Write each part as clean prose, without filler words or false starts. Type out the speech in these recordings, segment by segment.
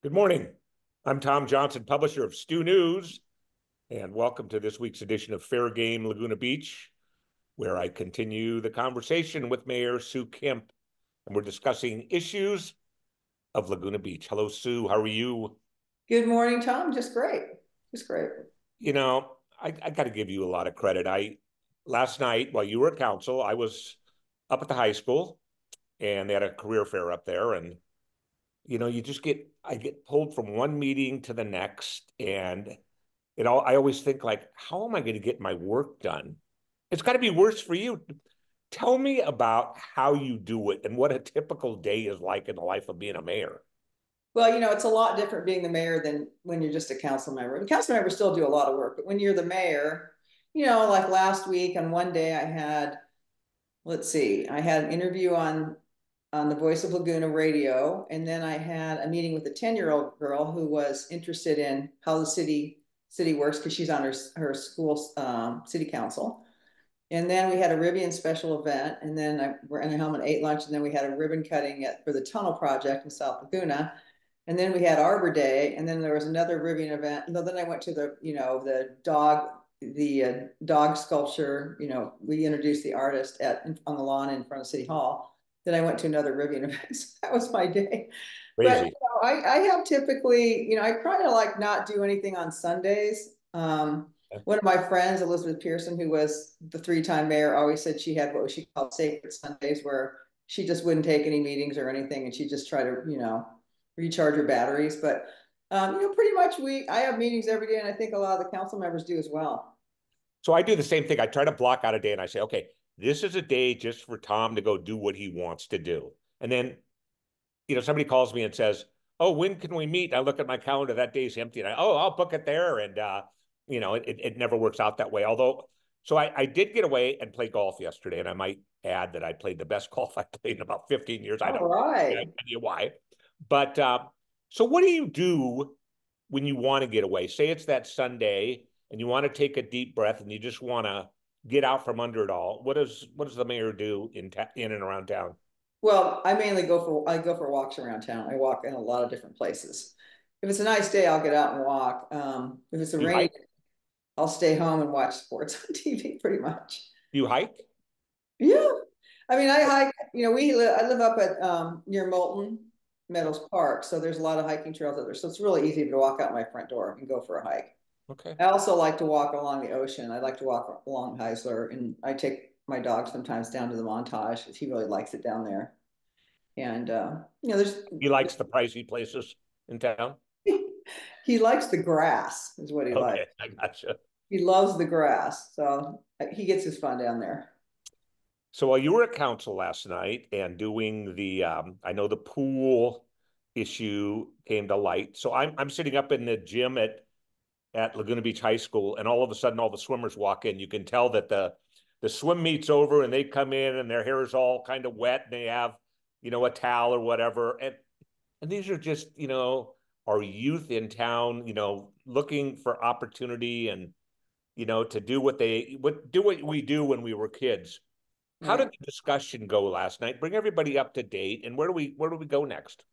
Good morning. I'm Tom Johnson, publisher of Stew News, and welcome to this week's edition of Fair Game Laguna Beach, where I continue the conversation with Mayor Sue Kempf, and we're discussing issues of Laguna Beach. Hello, Sue. How are you? Good morning, Tom. Just great. Just great. I got to give you a lot of credit. I last night while you were at council, I was up at the high school, and they had a career fair up there, and you just I get pulled from one meeting to the next, and I always think like, how am I going to get my work done? It's got to be worse for you. Tell me about how you do it and what a typical day is like in the life of being a mayor. Well, it's a lot different being the mayor than when you're just a council member. The council members still do a lot of work, but when you're the mayor, like last week on one day I had, let's see, I had an interview on the Voice of Laguna radio, and then I had a meeting with a 10-year-old girl who was interested in how the city works because she's on her school city council. And then we had a Rivian special event, and then I ran home and ate lunch, and then we had a ribbon cutting for the tunnel project in South Laguna. And then we had Arbor Day, and then there was another Rivian event. And then I went to the dog sculpture. We introduced the artist on the lawn in front of City Hall. Then I went to another Rivian event. So that was my day. But Crazy. I have typically, I try to like not do anything on Sundays. One of my friends, Elizabeth Pearson, who was the three-time mayor, always said she had what she called sacred Sundays, where she just wouldn't take any meetings or anything, and she just try to, recharge her batteries. But pretty much I have meetings every day, and I think a lot of the council members do as well. So I do the same thing. I try to block out a day and I say, okay, this is a day just for Tom to go do what he wants to do. And then, somebody calls me and says, oh, when can we meet? I look at my calendar, that day's empty. And I'll book it there. And, it never works out that way. So I did get away and play golf yesterday. And I might add that I played the best golf I played in about 15 years. I All don't know right. why. But so what do you do when you want to get away? Say it's that Sunday and you want to take a deep breath and you just want to get out from under it all. What does the mayor do in and around town? Well, I go for walks around town. I walk in a lot of different places. If it's a nice day, I'll get out and walk. If it's a Do you rainy, hike? I'll stay home and watch sports on TV pretty much. Do you hike? Yeah. I mean, I hike, I live up at near Molten Meadows Park, so there's a lot of hiking trails out there. So it's really easy to walk out my front door and go for a hike. Okay. I also like to walk along the ocean. I like to walk along Heisler, and I take my dog sometimes down to the Montage because he really likes it down there. And there's He likes the pricey places in town. he likes the grass, is what he likes. Okay, I gotcha. He loves the grass, so he gets his fun down there. So while you were at council last night and doing I know the pool issue came to light. So I'm sitting up in the gym at Laguna Beach High School, and all of a sudden, all the swimmers walk in. You can tell that the swim meet's over, and they come in, and their hair is all kind of wet, and they have, a towel or whatever, and these are just, our youth in town, looking for opportunity and, to do what we do when we were kids. How did Right. the discussion go last night? Bring everybody up to date, and where do we go next?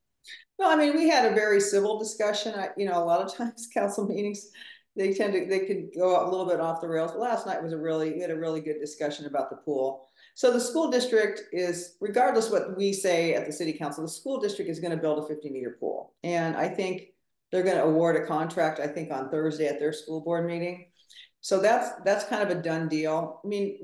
Well, I mean, we had a very civil discussion. A lot of times council meetings, they could go a little bit off the rails. But last night we had a really good discussion about the pool. So the school district is, regardless what we say at the city council, the school district is going to build a 50-meter pool. And I think they're going to award a contract, I think, on Thursday at their school board meeting. So that's kind of a done deal. I mean,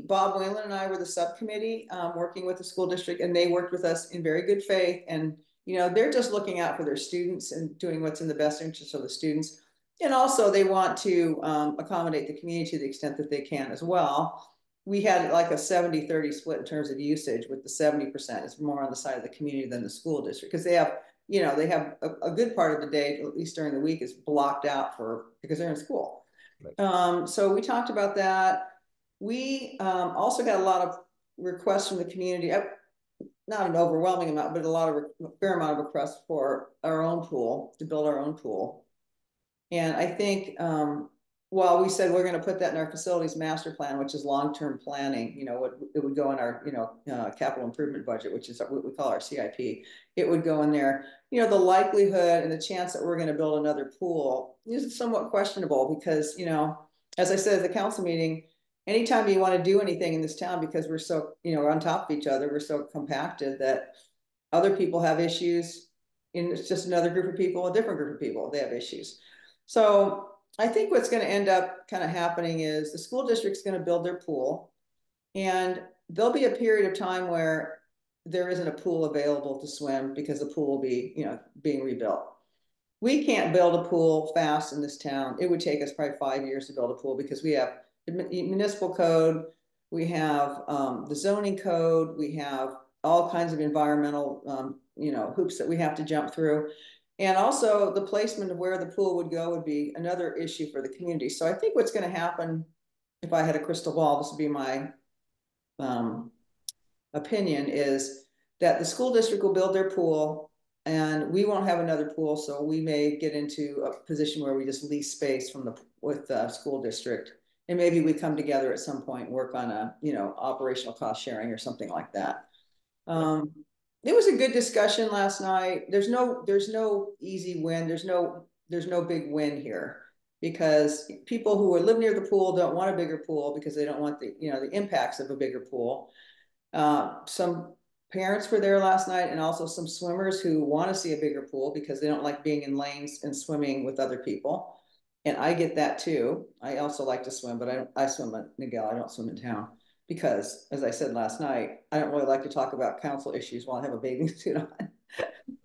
Bob Whalen and I were the subcommittee working with the school district, and they worked with us in very good faith. And they're just looking out for their students and doing what's in the best interest of the students. And also, they want to accommodate the community to the extent that they can as well. We had like a 70-30 split in terms of usage, with the 70% is more on the side of the community than the school district, because they have a good part of the day, at least during the week, is blocked out because they're in school. So we talked about that. We also got a lot of requests from the community, not an overwhelming amount, but a fair amount of requests for our own pool, to build our own pool. And I think well, we said we're going to put that in our facilities master plan, which is long-term planning. It would go in our, capital improvement budget, which is what we call our CIP. It would go in there. The likelihood and the chance that we're going to build another pool is somewhat questionable because, as I said at the council meeting, anytime you want to do anything in this town, because we're so, on top of each other, we're so compacted that other people have issues, and it's just another group of people, a different group of people, they have issues. So I think what's going to end up kind of happening is the school district's going to build their pool, and there'll be a period of time where there isn't a pool available to swim because the pool will be, being rebuilt. We can't build a pool fast in this town. It would take us probably 5 years to build a pool because we have municipal code, we have the zoning code, we have all kinds of environmental, hoops that we have to jump through. And also the placement of where the pool would go would be another issue for the community. So I think what's going to happen, if I had a crystal ball, this would be my um, opinion, is that the school district will build their pool and we won't have another pool. So we may get into a position where we just lease space with the school district. And maybe we come together at some point and work on a, operational cost sharing or something like that. Um, it was a good discussion last night. There's no easy win. There's no big win here because people who live near the pool don't want a bigger pool because they don't want the impacts of a bigger pool. Some parents were there last night and also some swimmers who want to see a bigger pool because they don't like being in lanes and swimming with other people. And I get that too. I also like to swim, but I swim at Miguel. I don't swim in town because, as I said last night, I don't really like to talk about council issues while I have a bathing suit on.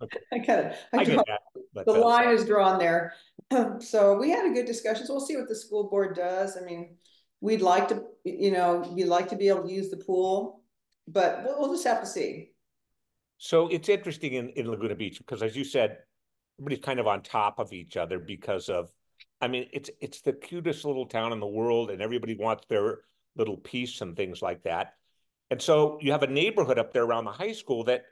Okay. I I get draw, that, but the line is drawn there. So we had a good discussion. So we'll see what the school board does. I mean, we'd like to, we'd like to be able to use the pool, but we'll just have to see. so it's interesting in Laguna Beach because, as you said, everybody's kind of on top of each other because of, I mean, it's the cutest little town in the world, and everybody wants their little piece and things like that. And so you have a neighborhood up there around the high school that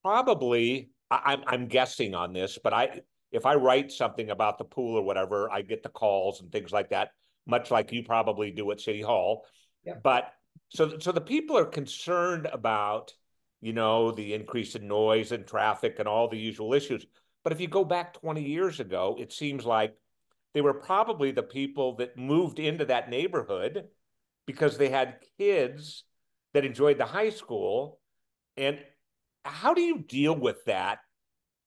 probably I'm guessing on this, but if I write something about the pool or whatever, I get the calls and things like that, much like you probably do at City Hall. Yep. But so the people are concerned about, the increase in noise and traffic and all the usual issues. But if you go back 20 years ago, it seems like they were probably the people that moved into that neighborhood because they had kids that enjoyed the high school. And how do you deal with that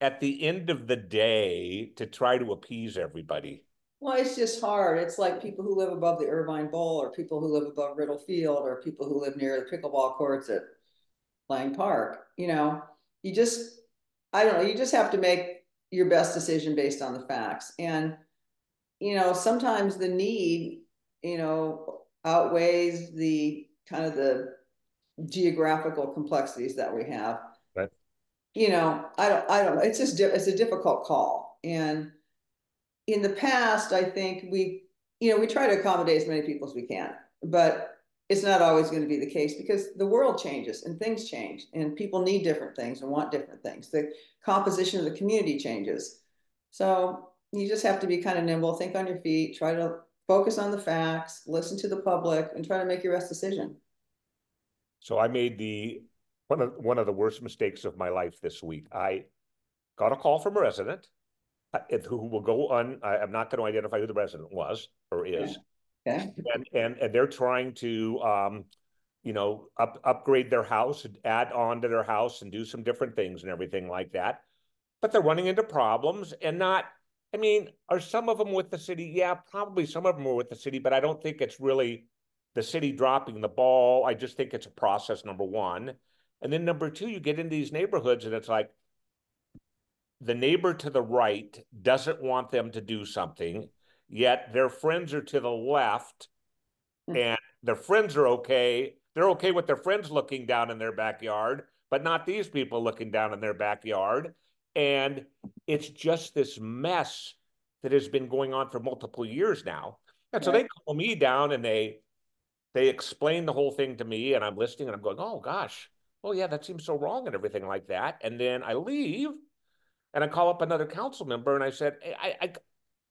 at the end of the day to try to appease everybody? Well, it's just hard. It's like people who live above the Irvine Bowl, or people who live above Riddle Field, or people who live near the pickleball courts at Lang Park. You just, I don't know, you just have to make your best decision based on the facts. And, sometimes the need, outweighs the kind of the geographical complexities that we have. Right. I don't know. It's a difficult call. And in the past, I think we try to accommodate as many people as we can, but it's not always going to be the case because the world changes and things change and people need different things and want different things. The composition of the community changes. So you just have to be kind of nimble, think on your feet, try to focus on the facts, listen to the public, and try to make your best decision. So I made the one of the worst mistakes of my life this week. I got a call from a resident who will go on. I'm not going to identify who the resident was or Yeah. is, Okay. and they're trying to upgrade their house, add on to their house, and do some different things and everything like that. But they're running into problems and not. I mean, are some of them with the city? Yeah, probably some of them are with the city, but I don't think it's really the city dropping the ball. I just think it's a process, number one. And then number two, you get into these neighborhoods and it's like the neighbor to the right doesn't want them to do something, yet their friends are to the left and their friends are okay. They're okay with their friends looking down in their backyard, but not these people looking down in their backyard. And it's just this mess that has been going on for multiple years now. And so Right. they call me down and they explain the whole thing to me, and I'm listening and I'm going, oh gosh, oh yeah, that seems so wrong and everything like that. And then I leave and I call up another council member and I said, hey,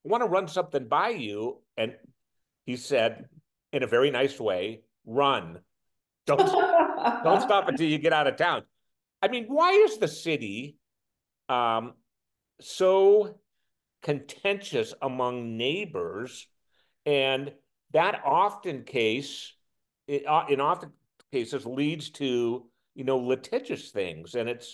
I want to run something by you. And he said, in a very nice way, run. Don't don't stop until you get out of town. I mean, why is the city so contentious among neighbors? And that in often cases leads to, litigious things. And it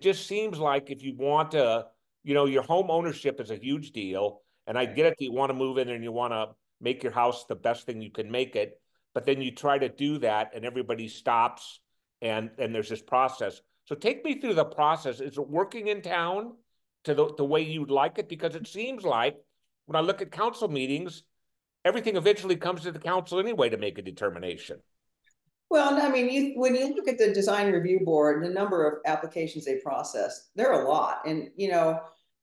just seems like if you want to, your home ownership is a huge deal. And I get it that you want to move in and you want to make your house the best thing you can make it. But then you try to do that and everybody stops and there's this process. So take me through the process. Is it working in town to the way you'd like it? Because it seems like when I look at council meetings, everything eventually comes to the council anyway to make a determination. Well, I mean, when you look at the design review board, the number of applications they process, there are a lot. And,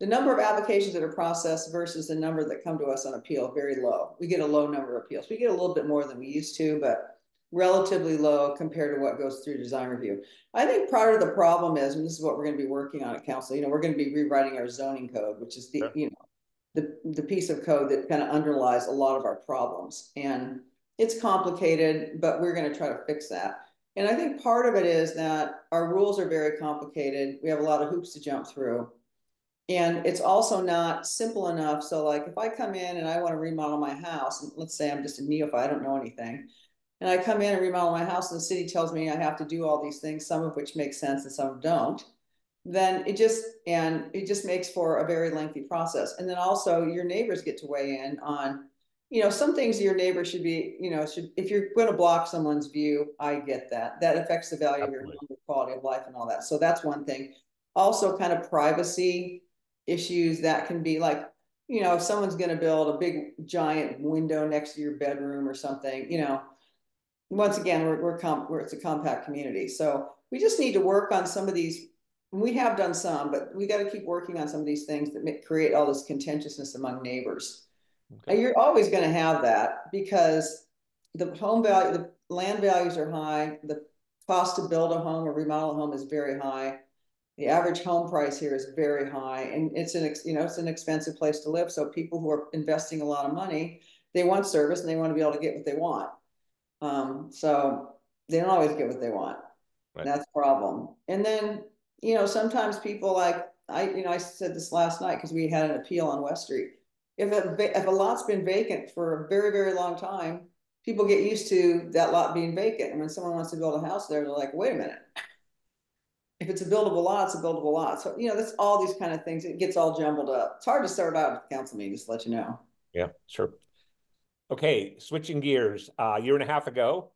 the number of applications that are processed versus the number that come to us on appeal, very low. We get a low number of appeals. We get a little bit more than we used to, but relatively low compared to what goes through design review. I think part of the problem is, and this is what we're going to be working on at council, we're going to be rewriting our zoning code, which is Sure. the piece of code that kind of underlies a lot of our problems. And it's complicated, but we're going to try to fix that. And I think part of it is that our rules are very complicated. We have a lot of hoops to jump through. And it's also not simple enough. So, like, if I come in and I want to remodel my house, and let's say I'm just a neophyte, I don't know anything, and I come in and remodel my house, and the city tells me I have to do all these things, some of which make sense and some don't, then it just makes for a very lengthy process. And then also your neighbors get to weigh in on, some things your neighbor should be, if you're going to block someone's view, I get that. That affects the value of your home, Absolutely. your quality of life and all that. So that's one thing. Also kind of privacy issues that can be like, if someone's going to build a big giant window next to your bedroom or something, once again, it's a compact community. So we just need to work on some of these. We have done some, but we got to keep working on some of these things that create all this contentiousness among neighbors. Okay. And you're always going to have that because the land values are high. The cost to build a home or remodel a home is very high. The average home price here is very high, and it's an expensive place to live. So people who are investing a lot of money, they want service and they want to be able to get what they want. So they don't always get what they want. Right. That's a problem. And then, sometimes people like I said this last night because we had an appeal on West Street. If a lot's been vacant for a very, very long time, people get used to that lot being vacant. And when someone wants to build a house there, they're like, wait a minute. If it's a buildable lot, it's a buildable lot. So, that's all these kind of things. It gets all jumbled up. It's hard to start out at the council meeting, just to let you know. Yeah, sure. Okay, switching gears. A year and a half ago,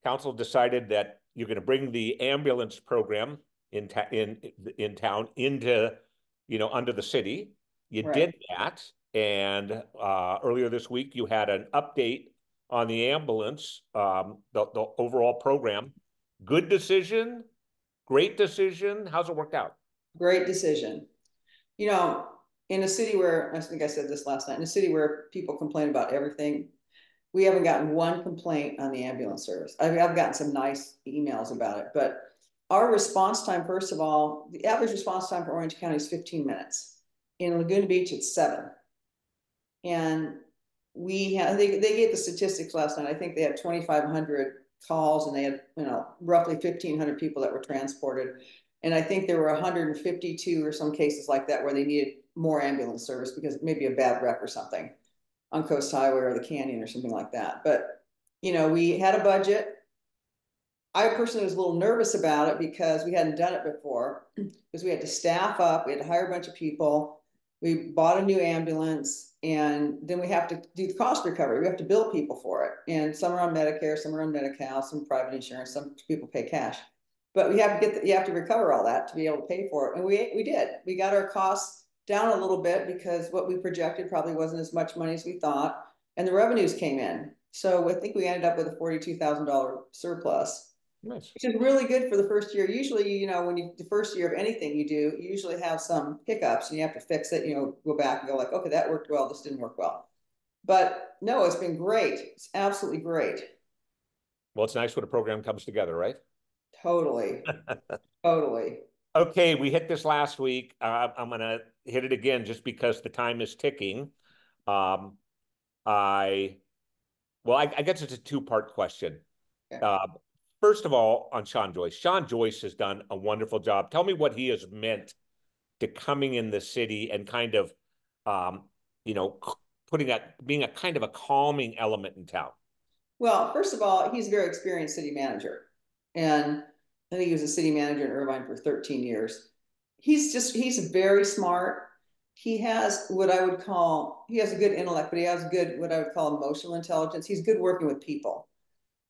council decided that you're going to bring the ambulance program in town into, under the city. You Right. did that, and earlier this week you had an update on the ambulance, the overall program. Good decision, great decision. How's it worked out? Great decision. You know, in a city where, I think I said this last night, in a city where people complain about everything, we haven't gotten one complaint on the ambulance service. I've gotten some nice emails about it, but our response time, first of all, the average response time for Orange County is 15 minutes. In Laguna Beach, it's 7. And they gave the statistics last night. I think they had 2,500 calls and they had, roughly 1,500 people that were transported. And I think there were 152 or some cases like that where they needed more ambulance service because maybe a bad wreck or something on Coast Highway or the Canyon or something like that. But, we had a budget. I personally was a little nervous about it because we hadn't done it before, because we had to staff up, we had to hire a bunch of people. We bought a new ambulance, and then we have to do the cost recovery. We have to bill people for it. And some are on Medicare, some are on Medi-Cal, some private insurance, some people pay cash. But you have to recover all that to be able to pay for it. And we did. We got our costs down a little bit because what we projected probably wasn't as much money as we thought. And the revenues came in. So I think we ended up with a $42,000 surplus, Nice. which is really good for the first year. Usually, the first year of anything you do, you usually have some hiccups and you have to fix it, go back and go like, okay, that worked well, this didn't work well. But no, it's been great. It's absolutely great. Well, it's nice when a program comes together, right? Totally. Totally. Okay, we hit this last week. I'm going to hit it again just because the time is ticking. Um, I I guess it's a two-part question. Okay. Uh, First of all, on Sean Joyce. Sean Joyce has done a wonderful job. Tell me what he has meant to coming in the city and kind of, um, you know, putting a being a kind of a calming element in town. Well, first of all, he's a very experienced city manager. And I think he was a city manager in Irvine for 13 years. He's very smart. He has what I would call, he has a good intellect, but he has good, what I would call emotional intelligence. He's good working with people.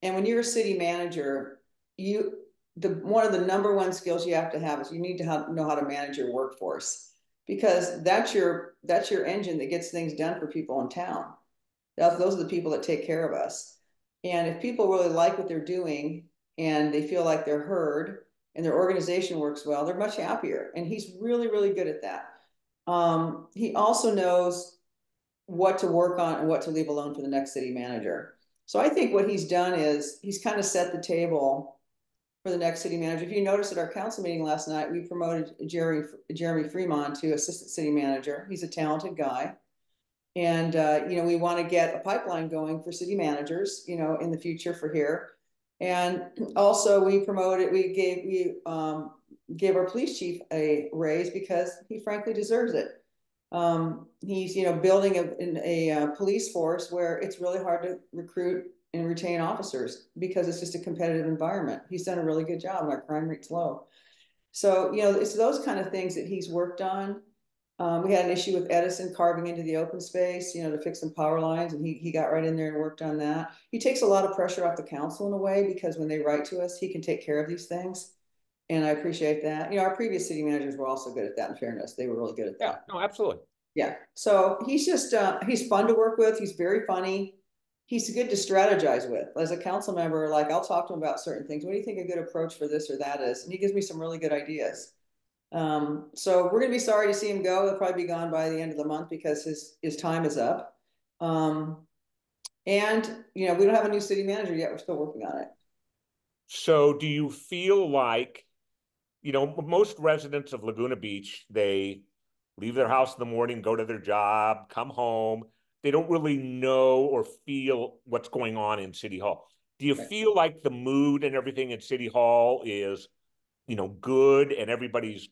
And when you're a city manager, you, one of the number one skills you have to have is you need to know how to manage your workforce because that's your engine that gets things done for people in town. Those are the people that take care of us. And if people really like what they're doing and they feel like they're heard and their organization works well, they're much happier. And he's really, really good at that. He also knows what to work on and what to leave alone for the next city manager. So I think what he's done is he's kind of set the table for the next city manager. If you notice at our council meeting last night, we promoted Jeremy Fremont to assistant city manager. He's a talented guy. And, we want to get a pipeline going for city managers, in the future for here. And also we gave our police chief a raise because he frankly deserves it. He's, building a police force where it's really hard to recruit and retain officers because it's just a competitive environment. He's done a really good job and our crime rate's low. So, it's those kind of things that he's worked on. We had an issue with Edison carving into the open space, to fix some power lines, and he got right in there and worked on that. He takes a lot of pressure off the council in a way because when they write to us, he can take care of these things. And I appreciate that. Our previous city managers were also good at that, in fairness. They were really good at Yeah, that. no, absolutely. Yeah. So he's just, he's fun to work with. He's very funny. He's good to strategize with. As a council member, like I'll talk to him about certain things. What do you think a good approach for this or that is? And he gives me some really good ideas. So we're going to be sorry to see him go. He'll probably be gone by the end of the month because his time is up. And we don't have a new city manager yet. We're still working on it. So do you feel like, most residents of Laguna Beach, they leave their house in the morning, go to their job, come home. They don't really know or feel what's going on in City Hall. Do you Right. feel like the mood and everything in City Hall is, good and everybody's,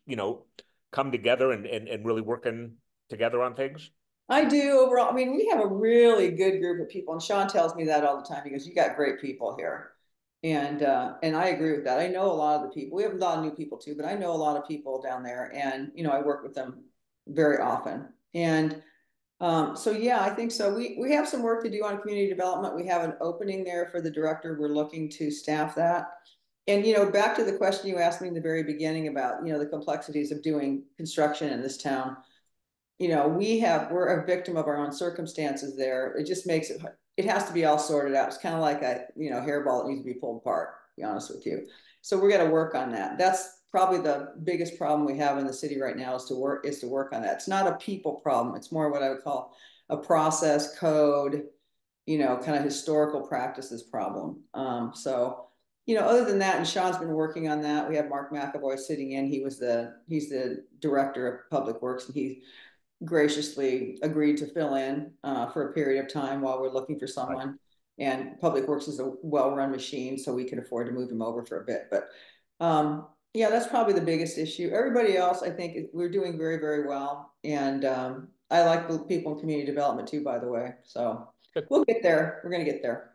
come together and really working together on things? I do overall. I mean, we have a really good group of people, and Sean tells me that all the time. He goes, "You got great people here," and I agree with that. I know a lot of the people. We have a lot of new people too, but I know a lot of people down there, and I work with them very often. And so yeah, I think so. We have some work to do on community development. We have an opening there for the director. We're looking to staff that. And back to the question you asked me in the very beginning about the complexities of doing construction in this town. We're a victim of our own circumstances there. It just makes it has to be all sorted out. It's kind of like a hairball that needs to be pulled apart, to be honest with you. So we're gonna work on that. That's probably the biggest problem we have in the city right now is to work on that. It's not a people problem. It's more what I would call a process code, kind of historical practices problem. Other than that, and Sean's been working on that. We have Mark McAvoy sitting in. He's the director of public works, and he graciously agreed to fill in for a period of time while we're looking for Right. someone. And Public Works is a well-run machine, so we can afford to move him over for a bit. But yeah, that's probably the biggest issue. Everybody else, I think, we're doing very, very well. And I like the people in community development too, by the way. So Good. we'll get there. We're going to get there.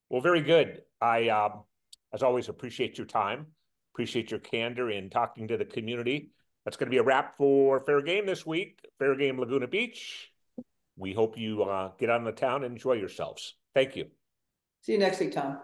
Well, very good. I, as always, appreciate your time, appreciate your candor in talking to the community. That's going to be a wrap for Fair Game this week. Fair Game Laguna Beach. We hope you get out in the town and enjoy yourselves. Thank you. See you next week, Tom.